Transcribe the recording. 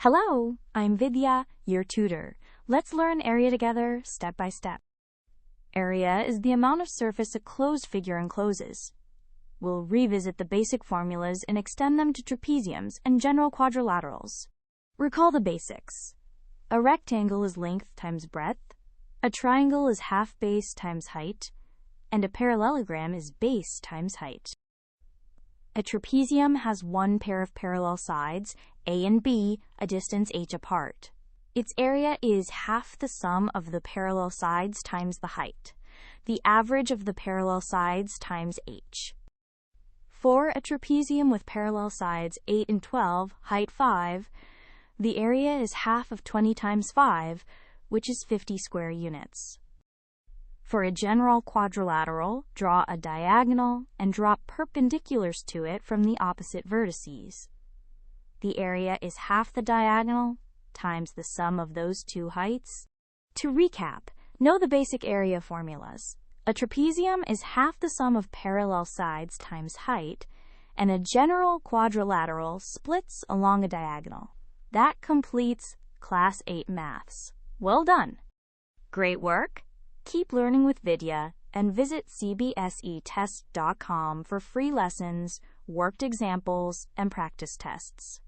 Hello, I'm Vidya, your tutor. Let's learn area together, step by step. Area is the amount of surface a closed figure encloses. We'll revisit the basic formulas and extend them to trapeziums and general quadrilaterals. Recall the basics. A rectangle is length times breadth, a triangle is half base times height, and a parallelogram is base times height. A trapezium has one pair of parallel sides, A and B, a distance h apart. Its area is half the sum of the parallel sides times the height, the average of the parallel sides times h. For a trapezium with parallel sides 8 and 12, height 5, the area is half of 20 times 5, which is 50 square units. For a general quadrilateral, draw a diagonal and drop perpendiculars to it from the opposite vertices. The area is half the diagonal times the sum of those two heights. To recap, know the basic area formulas. A trapezium is half the sum of parallel sides times height, and a general quadrilateral splits along a diagonal. That completes Class 8 Maths. Well done! Great work! Keep learning with Vidya and visit CBSETest.com for free lessons, worked examples, and practice tests.